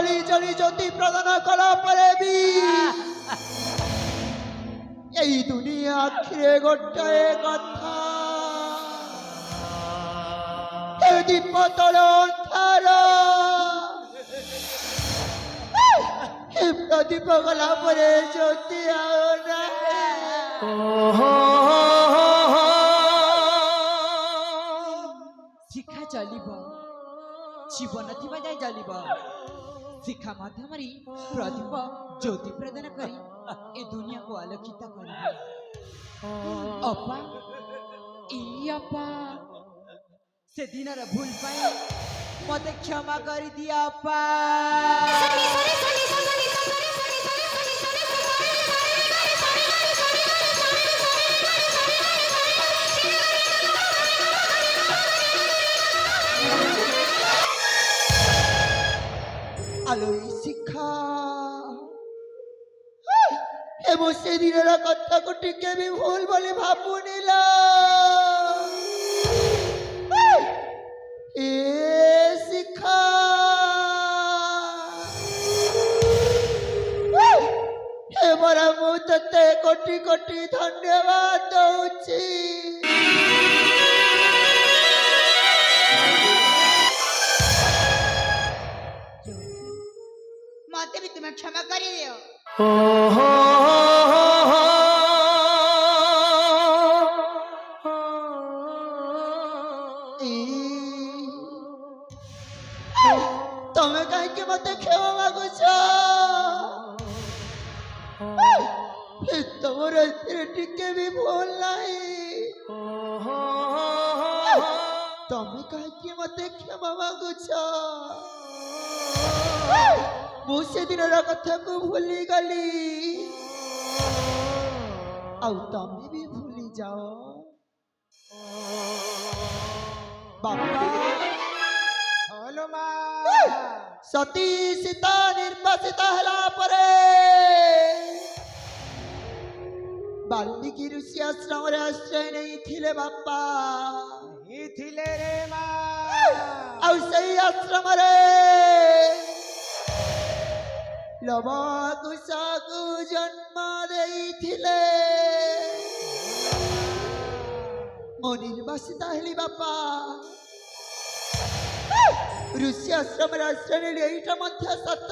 जली जली ज्योति प्रदान कला परे भी यही दुनिया आखिरे गोटाए कथा दीप तल अंधार प्रदीप गला परे ज्योति शिक्षा चलिब जीवन थिबा जाय चलिब शिक्षा माध्यम प्रदीप ज्योति प्रदान करी ए दुनिया को आलोकित कर अपा ई अपा से दिन भूल पाए मत क्षमा कर दिया अपा আলোই শিক্ষা এবং সেদিনের কথা কোটিকে আমি ভুল বলে ভাবু নিলাম এ শিক্ষা এবার আমি তোতে কোটি কোটি ধন্যবাদ দৌছি मत भी तुम्हें क्षमा करी दियो तुम्हें कहीं के मत क्षमा मांगुछ तुम्हारे टिके भी भूल नहीं तुम्हें कहीं के मत क्षमा मांगुछ मु से दिन कथा को भूली गली आउ तमें भी भूली जाओ बाबा सती सीता निर्वासिता हला परे बाल्मीकि ऋषि आश्रम रे आश्रय नहीं थिले बापा ही थिले रे मां आउ सही आश्रम रे लवा कुशाकु जन्म देइथिले मो निर्वासिता हेली बापा ऋषि आश्रम आश्रय एटा मध्य सत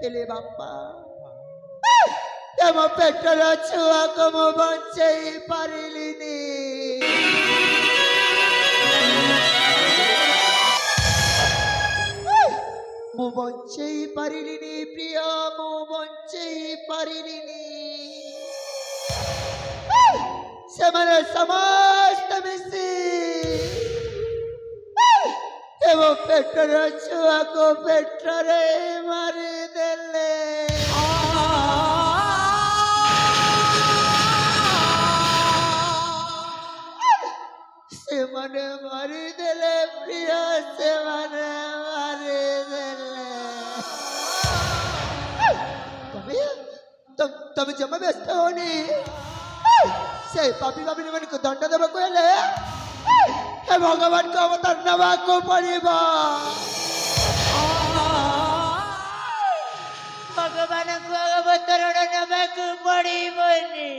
हेले बापा मो पेटर छुआ को मो बंचई पारिलिनी मु बंचई पारिलिनी प्रिय मु बंचई पारिलिनी से माने समस्त मिसी एवं पेटर छुआ को पेटरे मारी देले से माने मारी देले प्रिय से माने मारी देले तब जमा व्यस्त होनी से पापी पापी मन को दंड देवा को हेले हे भगवान को अवतार नवा को पड़िबा भगवान को अवतार नवा को पड़िबनी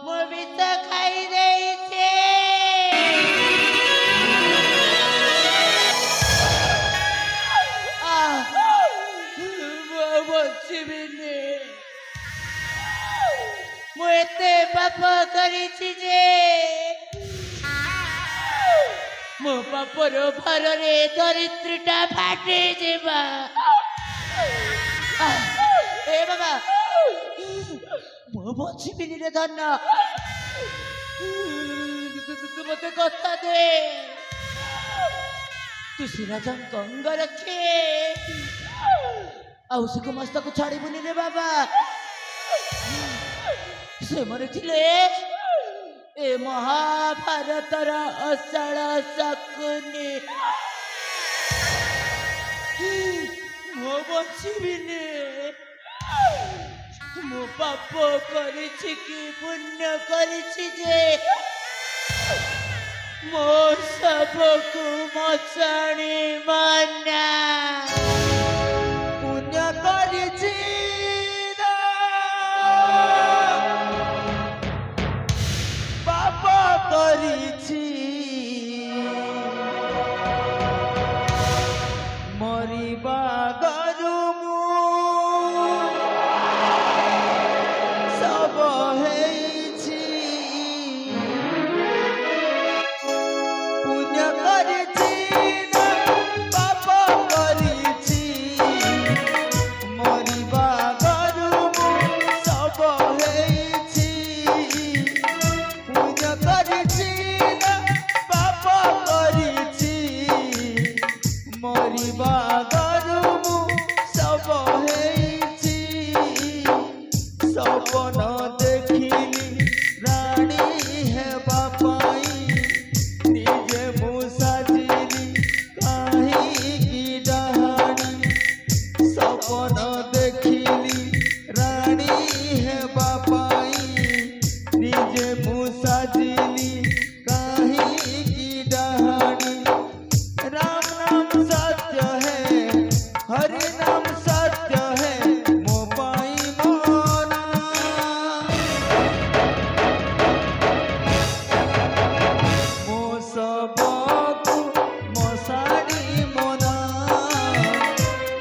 मो भी तो खाई रही थे मुझे पाप करी जे मो पापर भर रे दरिद्रटा फाटे जेबा ए बाबा मो बचिबिनी रे धन तू मते कथा दे तू सिना गंग रखे आउसी को मस्त को छाड़ीबुनी रे बाबा से मरे थिले ए महाभारतर अषाढ़ शकुनी मो बचिबिनी मो पाप करिछि कि पुण्य करिछि जे ମୋ ସବକୁ ମଶାଣି ମନା ପୁଣ୍ୟ କରିଛି ନା ପାପ କରିଛି ମରିବା ଗରୁ ମୁଁ ସବ ହେଇଛି ପୁଣ୍ୟ କରିଛି ନା ପାପ କରିଛି ମରିବା ଗରୁ ମୁଁ ସବ ହେଇଛି ପୁଣ୍ୟ କରିଛି ନା ପାପ କରିଛି ମରିବା ଗରୁ ମୁଁ ସବ ହେଇଛି ସପନ